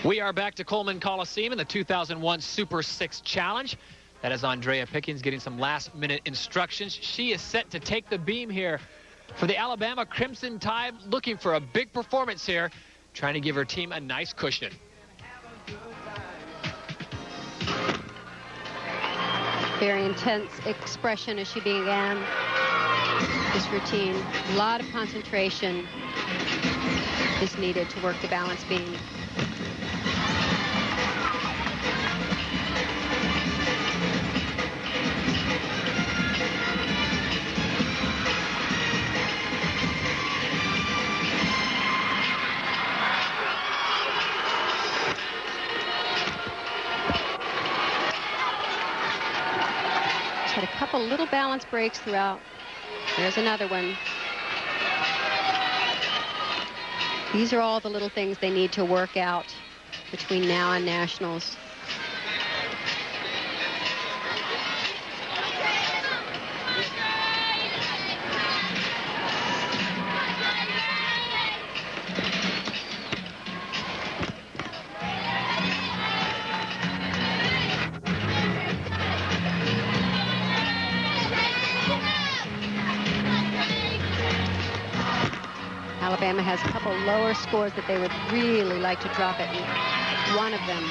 We are back to Coleman Coliseum in the 2001 Super 6 Challenge. That is Andree Pickens getting some last-minute instructions. She is set to take the beam here for the Alabama Crimson Tide, looking for a big performance here, trying to give her team a nice cushion. Very intense expression as she began this routine. A lot of concentration is needed to work the balance beam. Had a couple little balance breaks throughout. There's another one. These are all the little things they need to work out between now and nationals. Alabama has a couple lower scores that they would really like to drop it. And one of them,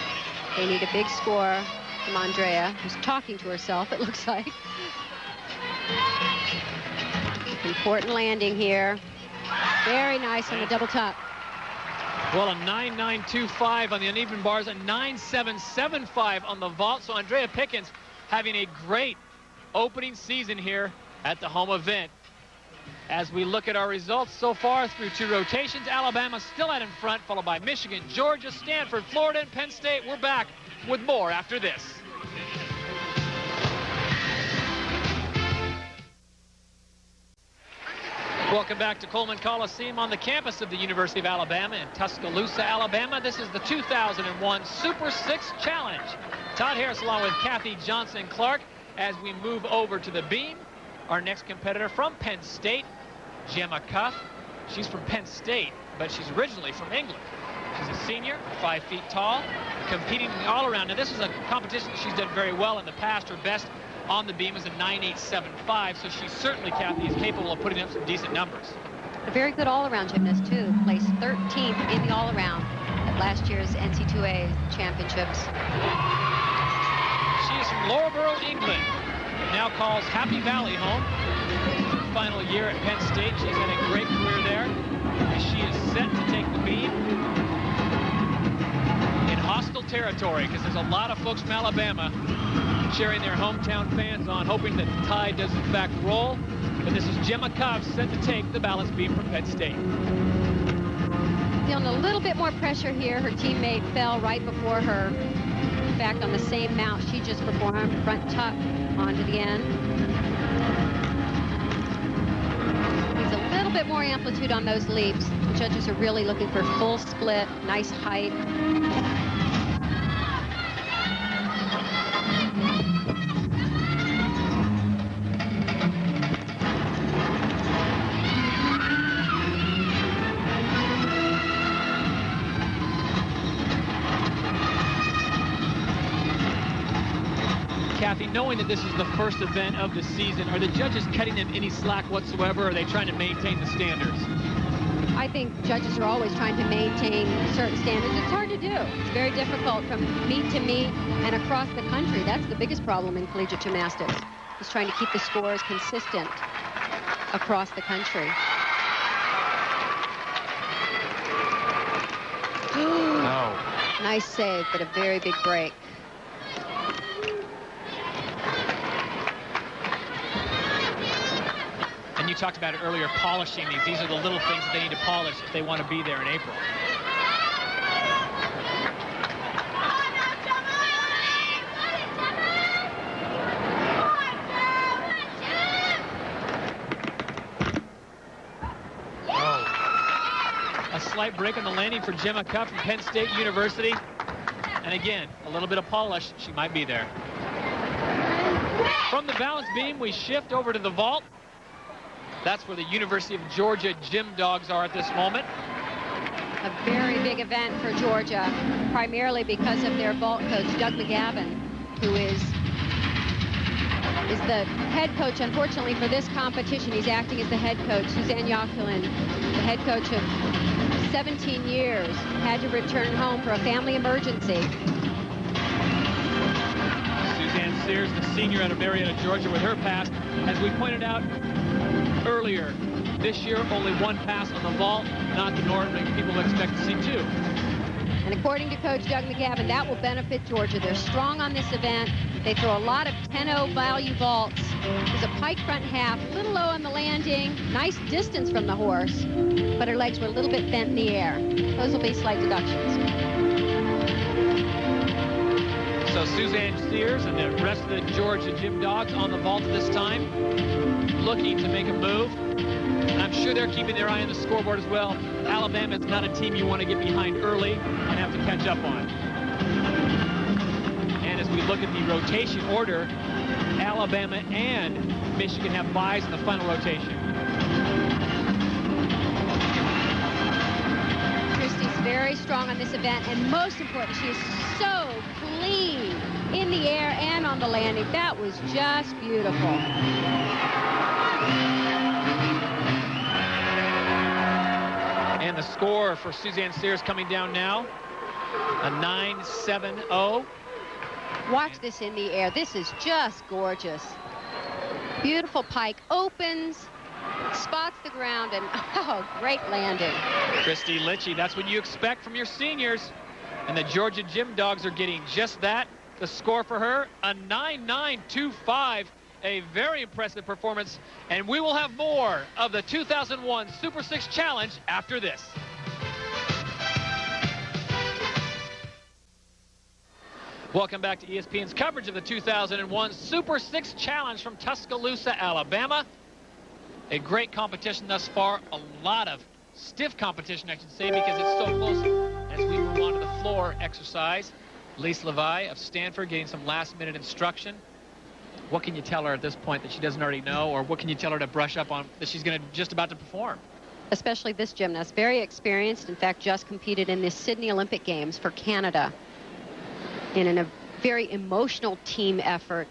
they need a big score from Andree, who's talking to herself, it looks like. Important landing here. Very nice on the double top. Well, a 9.925 on the uneven bars, a 9.775 on the vault. So Andree Pickens having a great opening season here at the home event. As we look at our results so far through 2 rotations, Alabama still out in front, followed by Michigan, Georgia, Stanford, Florida, and Penn State. We're back with more after this. Welcome back to Coleman Coliseum on the campus of the University of Alabama in Tuscaloosa, Alabama. This is the 2001 Super 6 Challenge. Todd Harris along with Kathy Johnson-Clark as we move over to the beam. Our next competitor from Penn State, Gemma. She's from Penn State, but she's originally from England. She's a senior, 5 feet tall, competing in the all-around. Now, this is a competition that she's done very well in the past. Her best on the beam is a 9.875, so she certainly, Kathy, is capable of putting up some decent numbers. A very good all-around gymnast, too. Placed 13th in the all-around at last year's NCAA championships. She is from Loughborough, England. Now calls Happy Valley home. Her final year at Penn State. She's had a great career there. And she is set to take the beam in hostile territory, because there's a lot of folks from Alabama cheering their hometown fans on, hoping that the tide does in fact roll. But this is Gemma set to take the balance beam from Penn State. Feeling a little bit more pressure here. Her teammate fell right before her. In fact, on the same mount she just performed, front tuck onto the end. Needs a little bit more amplitude on those leaps. The judges are really looking for full split, nice height. Kathy, knowing that this is the first event of the season, are the judges cutting them any slack whatsoever, or are they trying to maintain the standards? I think judges are always trying to maintain certain standards. It's hard to do. It's very difficult from meet to meet and across the country. That's the biggest problem in collegiate gymnastics, is trying to keep the scores consistent across the country. No. Nice save, but a very big break. And you talked about it earlier, polishing these. These are the little things that they need to polish if they want to be there in April. Oh. A slight break on the landing for Gemma from Penn State University. And again, a little bit of polish. She might be there. From the balance beam, we shift over to the vault. That's where the University of Georgia gym dogs are at this moment. A very big event for Georgia, primarily because of their vault coach, Doug McGavin, who is the head coach, unfortunately, for this competition. He's acting as the head coach. Suzanne, the head coach of 17 years, had to return home for a family emergency. Suzanne Sears, the senior out of Marietta, Georgia, with her pass. As we pointed out earlier, this year only one pass on the vault, not the norm. People expect to see two. And according to Coach Doug McGavin, that will benefit Georgia. They're strong on this event. They throw a lot of 10-0 value vaults. There's a pike front half, a little low on the landing, nice distance from the horse, but her legs were a little bit bent in the air. Those will be slight deductions. So Suzanne Sears and the rest of the Georgia Gym Dogs on the vault this time, looking to make a move. And I'm sure they're keeping their eye on the scoreboard as well. Alabama is not a team you want to get behind early and have to catch up on. And as we look at the rotation order, Alabama and Michigan have byes in the final rotation. Kristi's very strong on this event, and most important, she is so clean in the air and on the landing. That was just beautiful. And the score for Suzanne Sears coming down now, a 9-7-0. Watch this in the air. This is just gorgeous. Beautiful pike, opens, spots the ground, and oh, great landing. Kristi, Lichey, that's what you expect from your seniors. And the Georgia Gym Dogs are getting just that. The score for her, a 9-9-2-5. A very impressive performance, and we will have more of the 2001 Super 6 Challenge after this. Welcome back to ESPN's coverage of the 2001 Super 6 Challenge from Tuscaloosa, Alabama. A great competition thus far. A lot of stiff competition, I should say, because it's so close. As we move on to the floor exercise, Leveille of Stanford getting some last-minute instruction. What can you tell her at this point that she doesn't already know, or what can you tell her to brush up on that she's just about to perform? Especially this gymnast, very experienced. In fact, just competed in the Sydney Olympic Games for Canada in a very emotional team effort.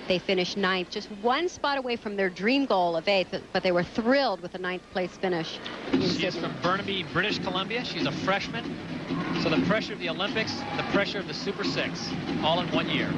They finished 9th, just one spot away from their dream goal of 8th, but they were thrilled with the 9th place finish. She is from Burnaby, British Columbia. She's a freshman. So the pressure of the Olympics, the pressure of the Super 6, all in 1 year.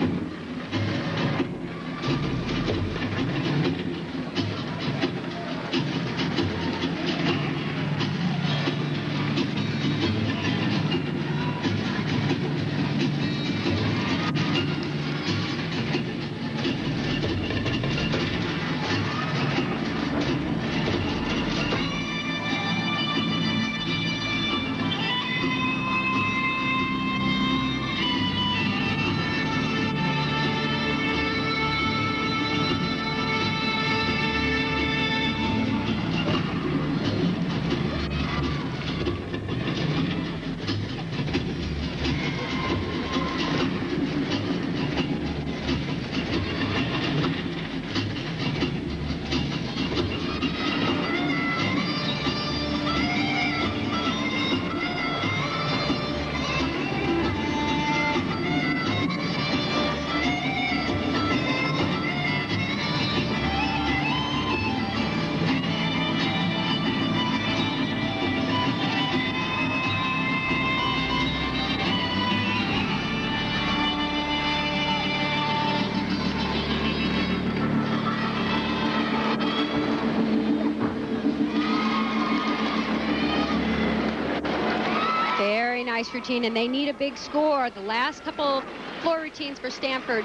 Nice routine, and they need a big score. The last couple floor routines for Stanford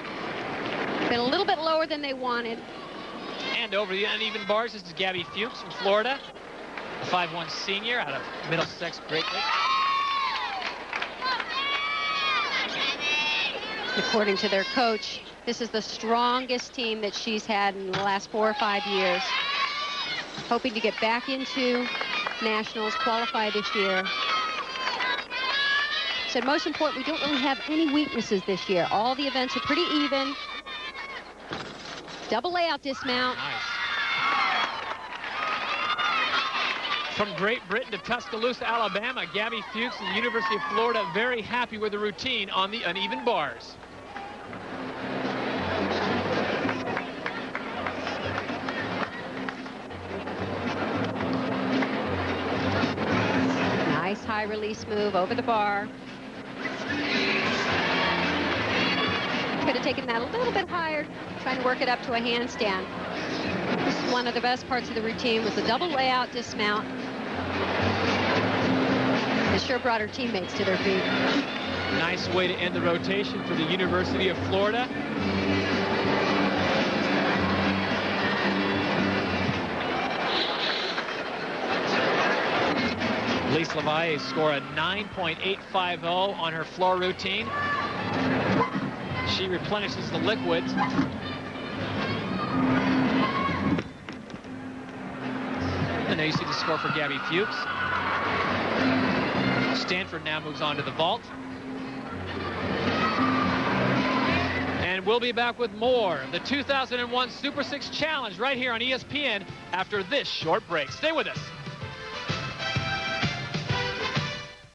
been a little bit lower than they wanted. And over the uneven bars, this is Gabby Fuchs from Florida, a 5'1" senior out of Middlesex, Great Lakes. According to their coach, this is the strongest team that she's had in the last 4 or 5 years. Hoping to get back into nationals, qualify this year. Said most important, we don't really have any weaknesses this year. All the events are pretty even. Double layout dismount. Nice. From Great Britain to Tuscaloosa, Alabama, Gabby Fuchs and the University of Florida very happy with the routine on the uneven bars. Nice high release move over the bar. Could have taken that a little bit higher, trying to work it up to a handstand. This is one of the best parts of the routine, was the double layout dismount. It sure brought her teammates to their feet. Nice way to end the rotation for the University of Florida. Leveille score a 9.850 on her floor routine. She replenishes the liquids. And now you see the score for Gabby Fuchs. Stanford now moves on to the vault. And we'll be back with more of the 2001 Super 6 Challenge right here on ESPN after this short break. Stay with us.